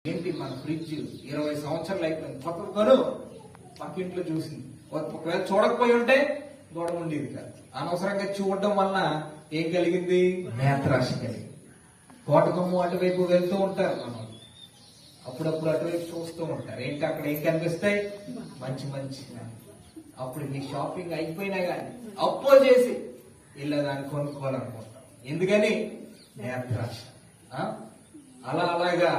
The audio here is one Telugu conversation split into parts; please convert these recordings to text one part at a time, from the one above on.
ఏంటి మన ఫ్రిడ్జ్ 20 సంవత్సరాలు అయిపోయింది, కొత్త కొను పక్కింట్లో చూసింది. ఒకవేళ చూడకపోయి ఉంటే గొడవ ఉండేది కాదు. అనవసరంగా చూడడం వలన ఏం కలిగింది? నేత్రాశ కలిగింది. కోటకొమ్ము అటువైపు వెళ్తూ ఉంటారు, మనం అప్పుడప్పుడు అటువైపు చూస్తూ ఉంటారు. ఏంటి అక్కడ ఏం కనిపిస్తాయి? మంచి మంచి. అప్పుడు నీ షాపింగ్ అయిపోయినా కానీ అప్పో చేసి ఇలా దాన్ని కొనుక్కోవాలనుకుంటాం. ఎందుకని? నేత్రాశ. అలాగా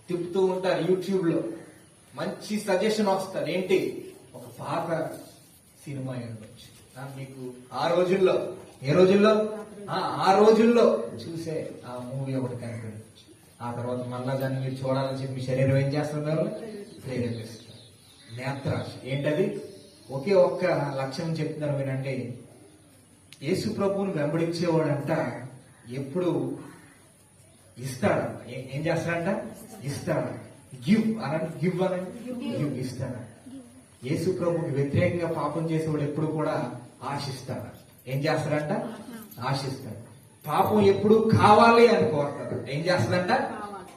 తిప్పుతూ ఉంటారు. యూట్యూబ్ లో మంచి సజెషన్ వస్తారు. ఏంటి? ఒక పాత సినిమా ఉండొచ్చు మీకు ఆ రోజుల్లో, ఏ రోజుల్లో? ఆ రోజుల్లో చూసే ఆ మూవీ ఒకటి కనిపించవచ్చు. ఆ తర్వాత మళ్ళా దాన్ని మీరు చూడాలని చెప్పి మీ శరీరం ఏం చేస్తున్నారు? ప్రేరేపిస్తారు. నేత్రాశ ఏంటది? ఒకే ఒక్క లక్ష్యం చెప్తున్నారు వినండి. యేసు ప్రభువుని వెంబడించేవాడంట ఎప్పుడు ఇస్తాడంట. ఏం చేస్తాడంట? ఇస్తాడంట. గివ్ అనండి, గివ్ అనండి, గివ్ ఇస్తాడంట. యేసు ప్రభుకి వ్యతిరేకంగా పాపం చేసేవాడు ఎప్పుడు కూడా ఆశిస్తాడు. ఏం చేస్తాడంట? ఆశిస్తాడు. పాపం ఎప్పుడు కావాలి అని కోరుతాడు. ఏం చేస్తాడంట?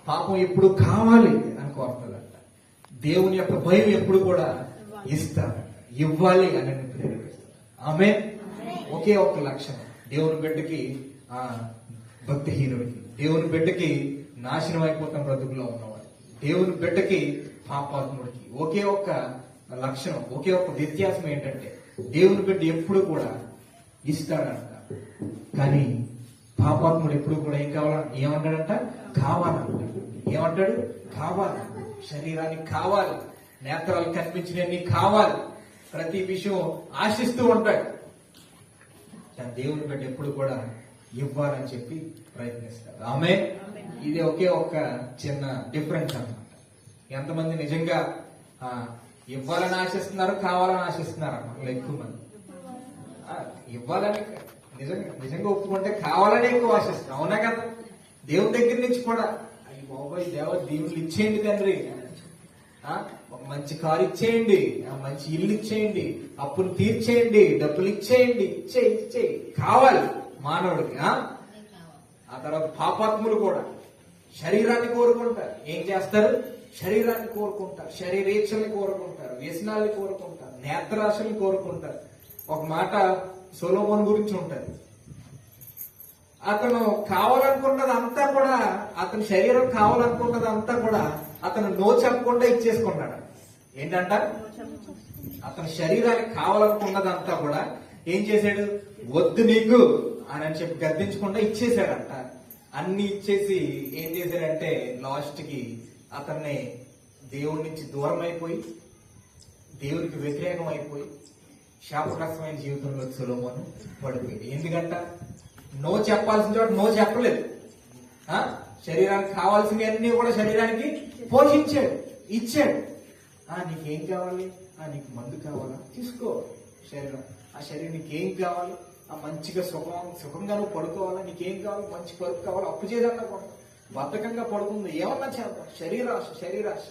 పాపం ఎప్పుడు కావాలి అని కోరుతాడంట. దేవుని యొక్క భయం ఎప్పుడు కూడా ఇస్తాడు, ఇవ్వాలి అని ప్రేరేపిస్తాడు. ఆమె ఒకే ఒక్క లక్షణం దేవుని బిడ్డకి, భక్తిహీనుడికి, దేవుని బిడ్డకి, నాశనం అయిపోతాం బ్రతుకులో ఉన్నవాడు, దేవుని బిడ్డకి, పాపాత్ముడికి ఒకే ఒక్క లక్షణం, ఒకే ఒక్క వ్యత్యాసం ఏంటంటే దేవుని బిడ్డ ఎప్పుడు కూడా ఇస్తాడంట. కానీ పాపాత్ముడు ఎప్పుడు కూడా ఏం కావాలంట? ఏమంటాడంట? కావాలంట. ఏమంటాడు? కావాలి. శరీరానికి కావాలి, నేత్రాలు కనిపించినవి కావాలి, ప్రతి విషయం ఆశిస్తూ ఉంటాడు. కానీ దేవుని బిడ్డ ఎప్పుడు కూడా ఇవ్వాలని చెప్పి ప్రయత్నిస్తారు. ఆమె ఇది ఒకే ఒక్క చిన్న డిఫరెన్స్ అన్నమాట. ఎంతమంది నిజంగా ఇవ్వాలని ఆశిస్తున్నారు, కావాలని ఆశిస్తున్నారు అన్నమాట ఎక్కువ మంది. ఇవ్వాలని నిజంగా ఒప్పుకుంటే కావాలని ఎక్కువ ఆశిస్తున్నారు. అవునా కదా? దేవుని దగ్గర నుంచి కూడా అయ్యి బాబాయ్ దేవుళ్ళు ఇచ్చేయండి తండ్రి, ఒక మంచి కారు ఇచ్చేయండి, మంచి ఇల్లు ఇచ్చేయండి, అప్పులు తీర్చేయండి, డబ్బులు ఇచ్చేయండి, ఇచ్చే కావాలి మానవుడికి. ఆ తర్వాత పాపాత్ములు కూడా శరీరాన్ని కోరుకుంటారు. ఏం చేస్తారు? శరీరాన్ని కోరుకుంటారు, శరీరేచ్ఛల్ని కోరుకుంటారు, వ్యసనాల్ని కోరుకుంటారు, నేత్రాశల్ని కోరుకుంటారు. ఒక మాట సొలొమోను గురించి ఉంటది. అతను కావాలనుకున్నది అంతా కూడా, అతని శరీరం కావాలనుకున్నది అంతా కూడా అతను నో చెప్పకుండా ఇచ్చేసుకున్నాడు. ఏంటంట? అతని శరీరానికి కావాలనుకున్నదంతా కూడా ఏం చేశాడు? వద్దు నీకు అని చెప్పి గద్దించకుండా ఇచ్చేసాడంట. అన్ని ఇచ్చేసి ఏం చేశాడంటే లాస్ట్ కి అతన్ని దేవుడి నుంచి దూరం అయిపోయి, దేవుడికి వ్యతిరేకం అయిపోయి, శాపగ్రస్తమైన జీవితంలో సొలొమోను పడిపోయింది. ఎందుకంట? నో చెప్పాల్సిన చోట నో చెప్పలేదు. శరీరానికి కావాల్సినవన్నీ కూడా శరీరానికి పోషించాడు, ఇచ్చాడు. నీకేం కావాలి? నీకు మందు కావాలా? తీసుకో. శరీరం, ఆ శరీరం నీకేం కావాలి? మంచిగా సుఖంగా నువ్వు పడుకోవాలా? నీకేం కావాలి? మంచి పరుపు కావాలి? అప్పు చేయాలన్నా కూడా బద్ధకంగా పడుకుంది, ఏమన్నా చేద్దాం. శరీరాశ.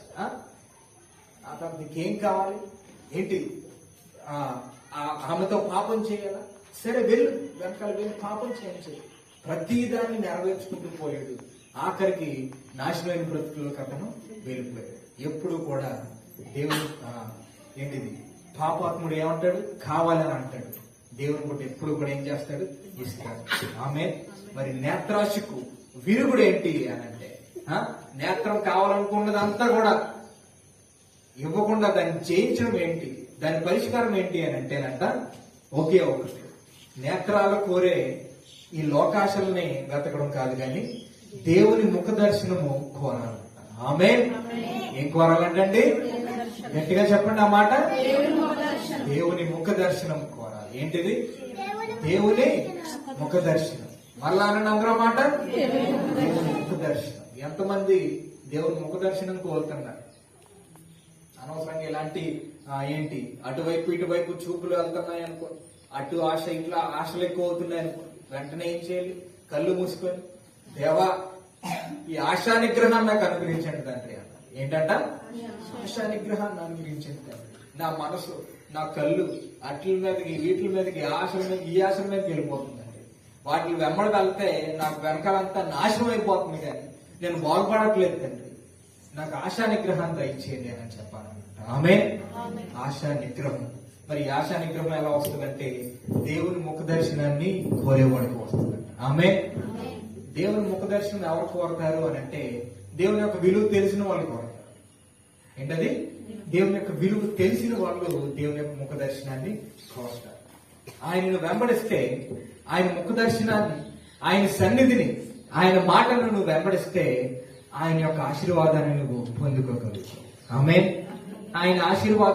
ఆ తర్వాత నీకేం కావాలి? ఏంటి? ఆమెతో పాపం చేయాలా? సరే వెళ్ళు, వెనకాల వెళ్ళి పాపం చేయించాడు. ప్రతిదాన్ని నెరవేర్చుకుంటూ పోయాడు. ఆఖరికి నాశనమైన బ్రతుకులకు అతను వెళ్ళిపోయాడు. ఎప్పుడు కూడా దేవుడు ఏంటిది? పాపాత్ముడు ఏమంటాడు? కావాలని అంటాడు. దేవుని కూడా ఎప్పుడు కూడా ఏం చేస్తాడు? ఇస్తాడు. ఆమె మరి నేత్రాశకు విరుగుడు ఏంటి అని అంటే, నేత్రం కావాలనుకున్నది అంతా కూడా ఇవ్వకుండా దాన్ని చేయించడం ఏంటి? దాని పరిష్కారం ఏంటి అని అంటేనంట ఒకే ఒకటి, నేత్రాలు కోరే ఈ లోకాశల్ని వెతకడం కాదు, కానీ దేవుని ముఖ దర్శనము కోరాలి. ఆమె ఏం కోరాలంటండి? గట్టిగా చెప్పండి ఆ మాట. దేవుని ముఖ దర్శనం కోరాలి. ఏంటిది? దేవుని ముఖ దర్శనం. మళ్ళా అనండి అందరూ మాట. దేవుని ముఖ దర్శనం. ఎంతమంది దేవుని ముఖ దర్శనం కోరుతున్నారు? అనవసరంగా ఇలాంటి ఏంటి అటువైపు ఇటువైపు చూపులు వెళ్తున్నాయి అనుకో, అటు ఆశ ఇట్లా ఆశలు ఎక్కువ అవుతున్నాయి అనుకో, వెంటనే ఏం చేయాలి? కళ్ళు మూసుకొని దేవా ఈ ఆశా నిగ్రహాన్ని నాకు అనుగ్రహించండి తండ్రి అన్న. ఏంటంట? ఆశా నిగ్రహాన్ని అనుగ్రహించండి తండ్రి. నా మనసు, నా కళ్ళు అట్ల మీదకి, వీటి మీదకి, ఆశల మీద, ఈ ఆశల మీదకి వెళ్ళిపోతుందండి. వాటి వెంబడి వెళ్తే నాకు వెనకాలంతా నాశనం అయిపోతుంది, కానీ నేను బాగుపడట్లేదు తండ్రి. నాకు ఆశా నిగ్రహాన్ని దయచేయండి అని చెప్పాలన్నమాట. ఆమె ఆశా నిగ్రహం. మరి ఈ ఆశా నిగ్రహం ఎలా వస్తుందంటే దేవుని ముఖ దర్శనాన్ని కోరేవాడికి వస్తుందంట. ఆమె దేవుని ముఖ దర్శనం ఎవరు కోరతారు అని అంటే దేవుని యొక్క విలువ తెలిసిన వాళ్ళు కోరతారు. ఏంటది? దేవుని యొక్క విలువ తెలిసిన వాళ్ళు దేవుని యొక్క ముఖ దర్శనాన్ని కోరతారు. ఆయనను వెంబడిస్తే, ఆయన ముఖ దర్శనాన్ని, ఆయన సన్నిధిని, ఆయన మాటలను నువ్వు వెంబడిస్తే ఆయన యొక్క ఆశీర్వాదాన్ని నువ్వు పొందుకోగలుగుతావు. ఆమేన్. ఆయన ఆశీర్వాదం